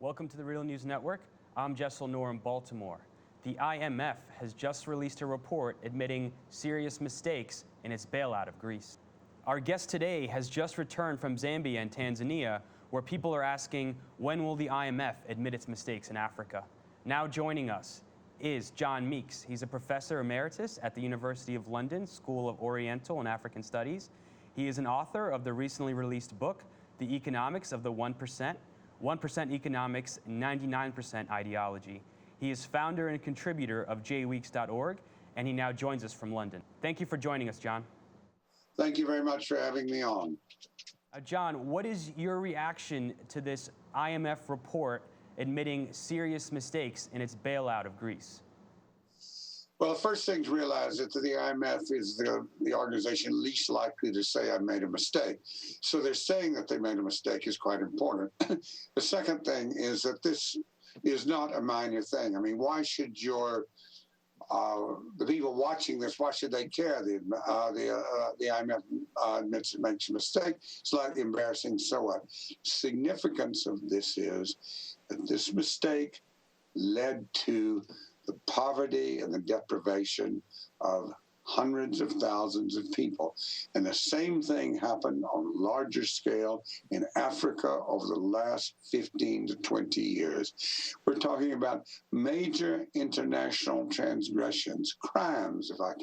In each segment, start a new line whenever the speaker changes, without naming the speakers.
Welcome to the Real News Network. I'm Jessel Noor in Baltimore. The IMF has just released a report admitting serious mistakes in its bailout of Greece. Our guest today has just returned from Zambia and Tanzania, where people are asking, when will the IMF admit its mistakes in Africa? Now joining us is John Meeks. He's a professor emeritus at the University of London School of Oriental and African Studies. He is an author of the recently released book, The Economics of the 1%, 1% Economics, 99% Ideology. He is founder and contributor of jweeks.org, and he now joins us from London. Thank you for joining us, John.
Thank you very much for having me on.
John, what is your reaction to this IMF report admitting serious mistakes in its bailout of Greece?
Well, the first thing to realize is that the IMF is the organization least likely to say I've made a mistake. So they're saying that they made a mistake is quite important. The second thing is that this is not a minor thing. I mean, why should the people watching this, why should they care? The IMF admits it makes a mistake. Slightly embarrassing, so what? Significance of this is that this mistake led to the poverty and the deprivation of hundreds of thousands of people. And the same thing happened on a larger scale in Africa over the last 15 to 20 years. We're talking about major international transgressions, crimes, if I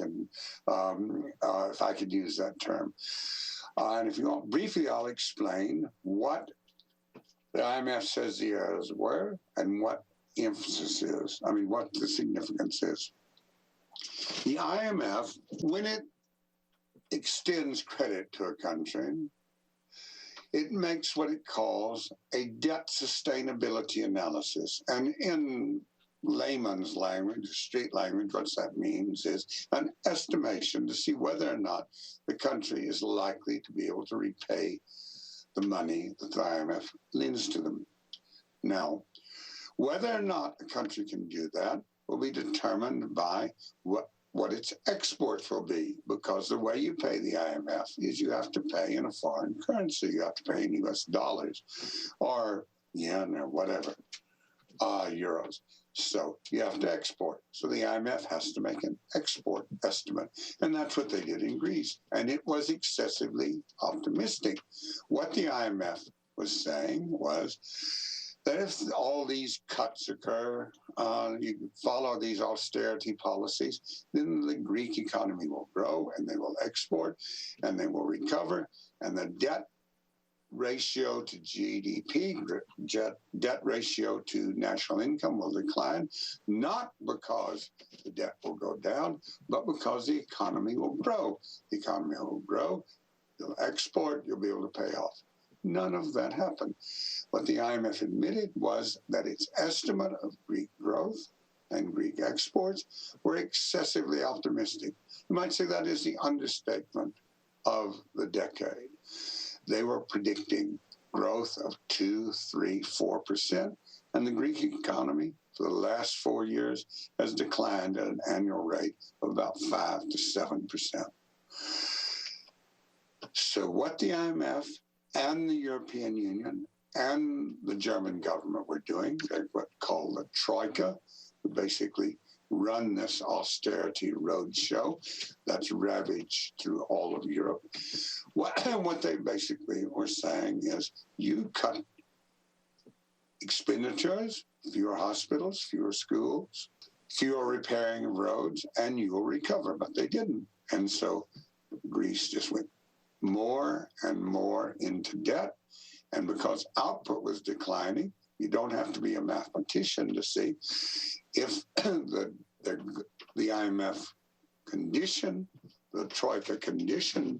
could use that term. And if you want, briefly, I'll explain what the IMF says the errors were and what the emphasis is. I mean, what the significance is. The IMF, when it extends credit to a country, it makes what it calls a debt sustainability analysis. And in layman's language, street language, what that means is an estimation to see whether or not the country is likely to be able to repay the money that the IMF lends to them. Now, whether or not a country can do that will be determined by what its exports will be, because the way you pay the IMF is you have to pay in a foreign currency. You have to pay in US dollars or yen or whatever, euros. So you have to export. So the IMF has to make an export estimate. And that's what they did in Greece. And it was excessively optimistic. What the IMF was saying was that if all these cuts occur, you follow these austerity policies, then the Greek economy will grow and they will export and they will recover, and the debt ratio to GDP, debt ratio to national income will decline, not because the debt will go down, but because the economy will grow. The economy will grow, you'll export, you'll be able to pay off. None of that happened. What the IMF admitted was that its estimate of Greek growth and Greek exports were excessively optimistic. You might say that is the understatement of the decade. They were predicting growth of 2, 3, 4%, and the Greek economy for the last 4 years has declined at an annual rate of about 5 to 7%. So what the IMF and the European Union and the German government were doing, they're what's called the Troika, who basically run this austerity roadshow that's ravaged through all of Europe. What they basically were saying is, you cut expenditures, fewer hospitals, fewer schools, fewer repairing of roads, and you will recover. But they didn't. And so Greece just went more and more into debt. And because output was declining, you don't have to be a mathematician to see if the IMF condition, the Troika condition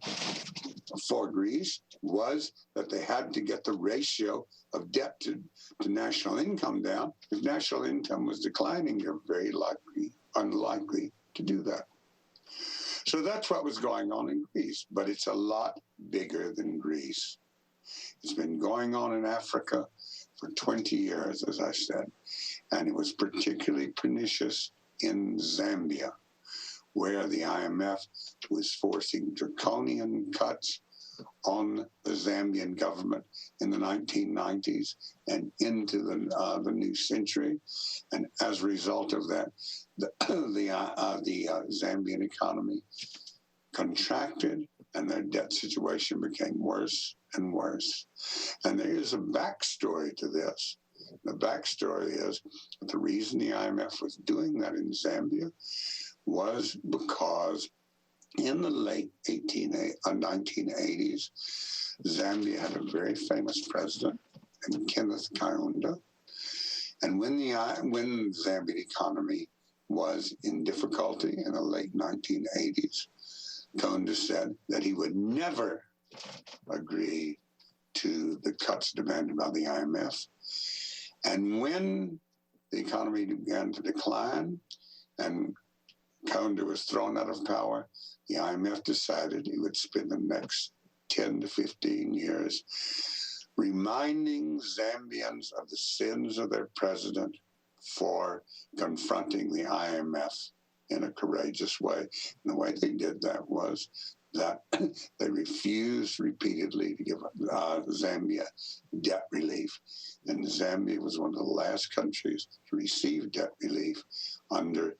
for Greece was that they had to get the ratio of debt to national income down. If national income was declining, you're very unlikely to do that. So that's what was going on in Greece, but it's a lot bigger than Greece. It's been going on in Africa for 20 years, as I said, and it was particularly pernicious in Zambia, where the IMF was forcing draconian cuts on the Zambian government in the 1990s and into the new century. And as a result of that, the Zambian economy contracted and their debt situation became worse and worse. And there is a backstory to this. The backstory is that the reason the IMF was doing that in Zambia was because in the late 1980s, Zambia had a very famous president, named Kenneth Kaunda. And when the Zambian economy was in difficulty in the late 1980s, Kaunda said that he would never agree to the cuts demanded by the IMF. And when the economy began to decline and Kaunda was thrown out of power, the IMF decided he would spend the next 10 to 15 years reminding Zambians of the sins of their president for confronting the IMF in a courageous way. And the way they did that was that they refused repeatedly to give Zambia debt relief. And Zambia was one of the last countries to receive debt relief under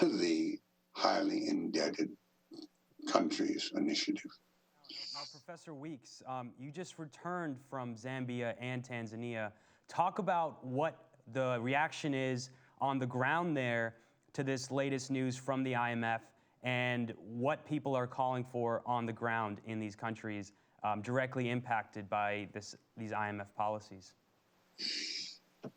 the highly indebted countries initiative.
Now, Professor Weeks, you just returned from Zambia and Tanzania. Talk about what the reaction is on the ground there to this latest news from the IMF and what people are calling for on the ground in these countries directly impacted by these IMF policies.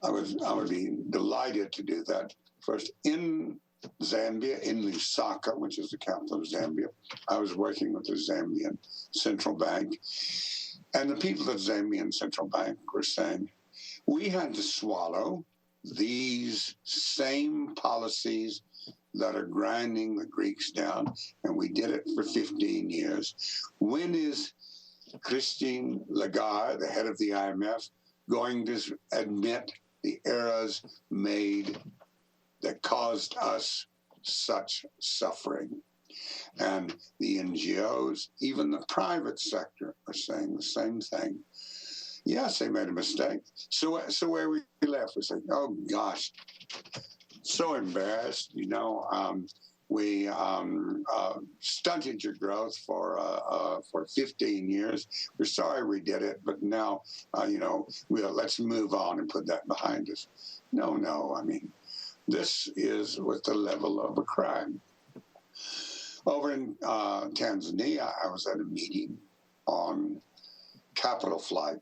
I would be delighted to do that. First, in Zambia, in Lusaka, which is the capital of Zambia, I was working with the Zambian Central Bank. And the people at the Zambian Central Bank were saying, we had to swallow these same policies that are grinding the Greeks down, and we did it for 15 years. When is Christine Lagarde, the head of the IMF, going to admit the errors made that caused us such suffering? And the NGOs, even the private sector, are saying the same thing. Yes, they made a mistake. So where we left, we said, oh gosh, so embarrassed, we stunted your growth for 15 years. We're sorry we did it, but now, let's move on and put that behind us. No, I mean, this is with the level of a crime. Over in Tanzania, I was at a meeting on capital flight.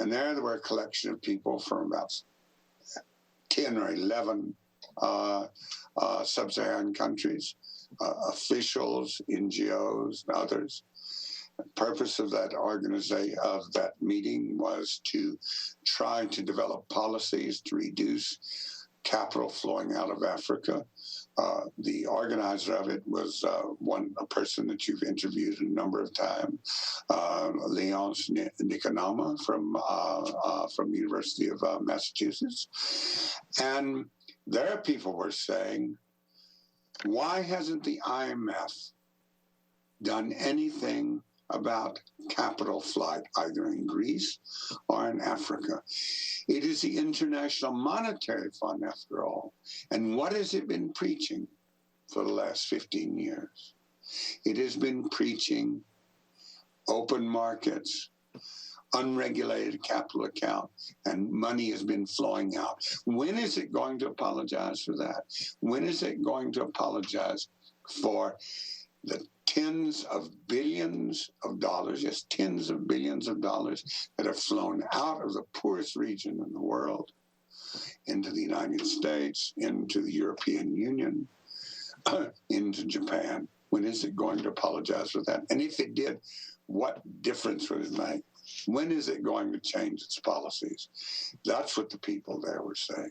And there were a collection of people from about 10 or 11 sub-Saharan countries, officials, NGOs, and others. The purpose of that meeting was to try to develop policies to reduce capital flowing out of Africa. The organizer of it was a person that you've interviewed a number of times, Leonce Nikanama from the University of Massachusetts. And their people were saying, why hasn't the IMF done anything about capital flight, either in Greece or in Africa? It is the International Monetary Fund, after all. And what has it been preaching for the last 15 years? It has been preaching open markets, unregulated capital account, and money has been flowing out. When is it going to apologize for that? When is it going to apologize for the tens of billions of dollars, yes, tens of billions of dollars that have flown out of the poorest region in the world into the United States, into the European Union, into Japan? When is it going to apologize for that? And if it did, what difference would it make? When is it going to change its policies? That's what the people there were saying.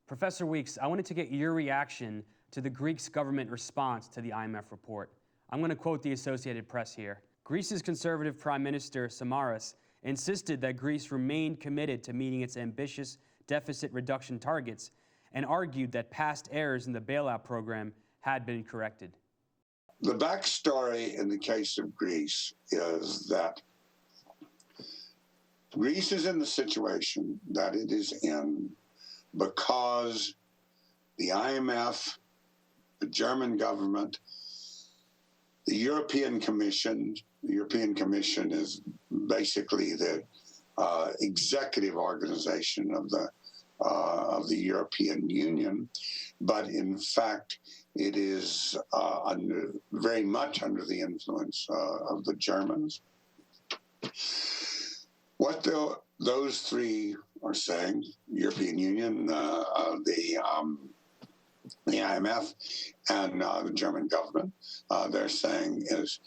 Professor Weeks, I wanted to get your reaction to the Greek government response to the IMF report. I'm going to quote the Associated Press here. Greece's conservative Prime Minister Samaras insisted that Greece remained committed to meeting its ambitious deficit reduction targets and argued that past errors in the bailout program had been corrected.
The backstory in the case of Greece is that Greece is in the situation that it is in because the IMF, the German government, the European Commission is basically the executive organization of the European Union, but in fact, it is very much under the influence of the Germans. What those three are saying, European Union, the IMF, and the German government, they're saying is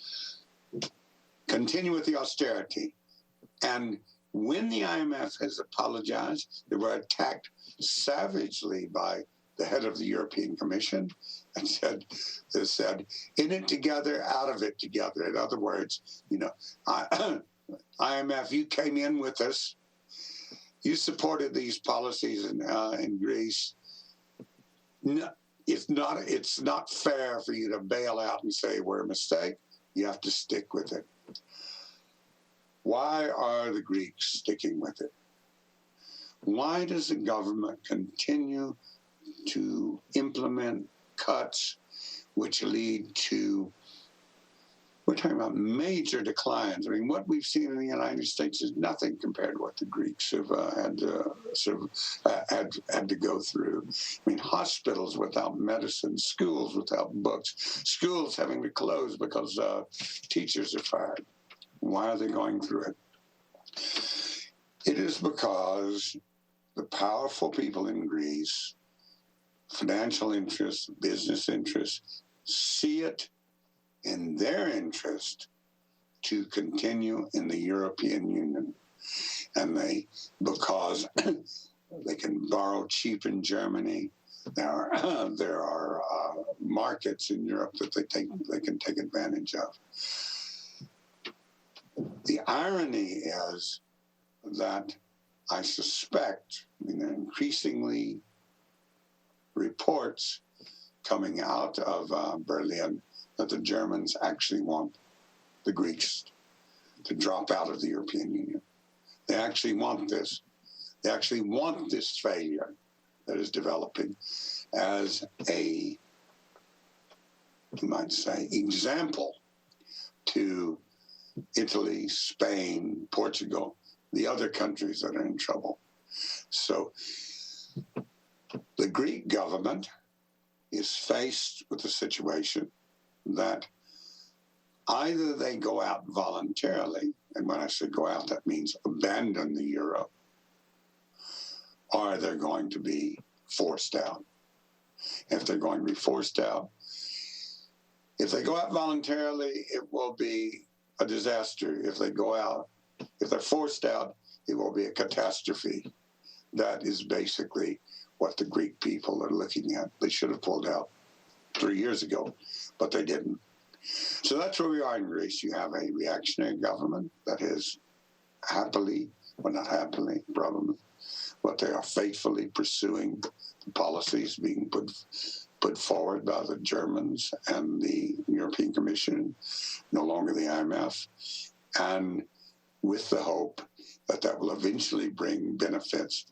continue with the austerity. And when the IMF has apologized, they were attacked savagely by the head of the European Commission and said, in it together, out of it together. In other words, IMF, you came in with us. You supported these policies in Greece. No, it's not fair for you to bail out and say we're a mistake. You have to stick with it. Why are the Greeks sticking with it? Why does the government continue to implement cuts which lead to, we're talking about major declines. I mean, what we've seen in the United States is nothing compared to what the Greeks have had to go through. I mean, hospitals without medicine, schools without books, schools having to close because teachers are fired. Why are they going through it? It is because the powerful people in Greece, financial interests, business interests, see it in their interest to continue in the European Union. And because they can borrow cheap in Germany, there are markets in Europe that they can take advantage of. The irony is that I suspect, there are increasingly reports coming out of Berlin that the Germans actually want the Greeks to drop out of the European Union. They actually want this. They actually want this failure that is developing as a, you might say, example to Italy, Spain, Portugal, the other countries that are in trouble. So the Greek government is faced with a situation that either they go out voluntarily, and when I say go out, that means abandon the euro, or they're going to be forced out. If they're going to be forced out, if they go out voluntarily, it will be a disaster. If they go out, if they're forced out, it will be a catastrophe. That is basically what the Greek people are looking at. They should have pulled out 3 years ago, but they didn't. So that's where we are in Greece. You have a reactionary government that is happily, well, not happily, probably, but they are faithfully pursuing the policies being put forward by the Germans and the European Commission, no longer the IMF, and with the hope that that will eventually bring benefits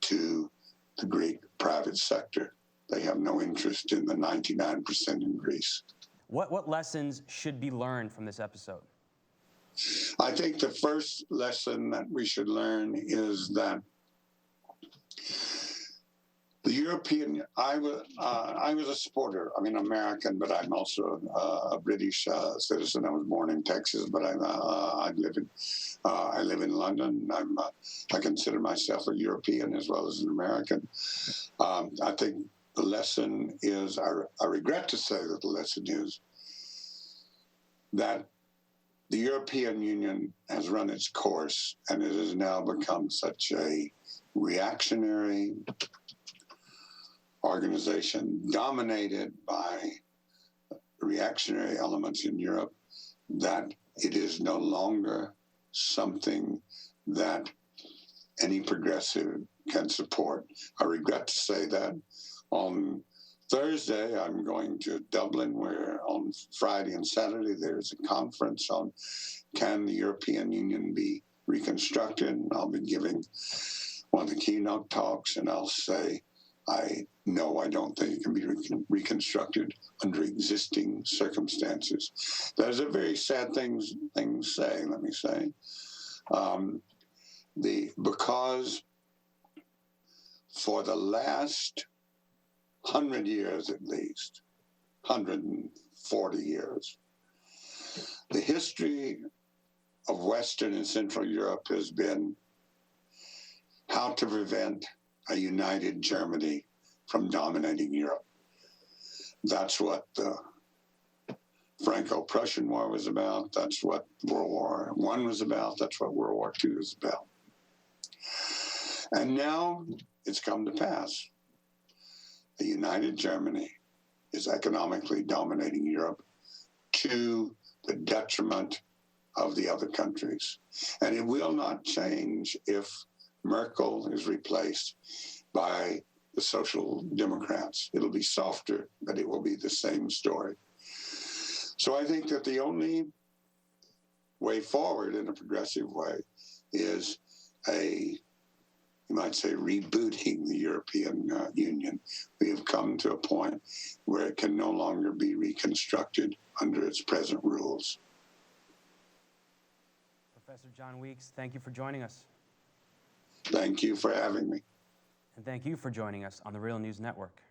to the Greek private sector. They have no interest in the 99% in Greece.
What lessons should be learned from this episode?
I think the first lesson that we should learn is that the European, I was a supporter. I'm American, but I'm also a British citizen. I was born in Texas, but I live in London. I consider myself a European as well as an American. I think the lesson is, I regret to say that the lesson is that the European Union has run its course, and it has now become such a reactionary organization dominated by reactionary elements in Europe that it is no longer something that any progressive can support. I regret to say that. On Thursday, I'm going to Dublin, where on Friday and Saturday there's a conference on can the European Union be reconstructed? And I'll be giving one of the keynote talks, and I'll say, I don't think it can be reconstructed under existing circumstances. That is a very sad thing to say, let me say. Because for the last 100 years at least, 140 years, the history of Western and Central Europe has been how to prevent a united Germany from dominating Europe. That's what the Franco-Prussian War was about. That's what World War I was about. That's what World War II is about. And now it's come to pass. The united Germany is economically dominating Europe to the detriment of the other countries. And it will not change if Merkel is replaced by the Social Democrats. It'll be softer, but it will be the same story. So I think that the only way forward in a progressive way is you might say, rebooting the European Union. We have come to a point where it can no longer be reconstructed under its present rules.
Professor John Weeks, thank you for joining us.
Thank you for having me.
And thank you for joining us on the Real News Network.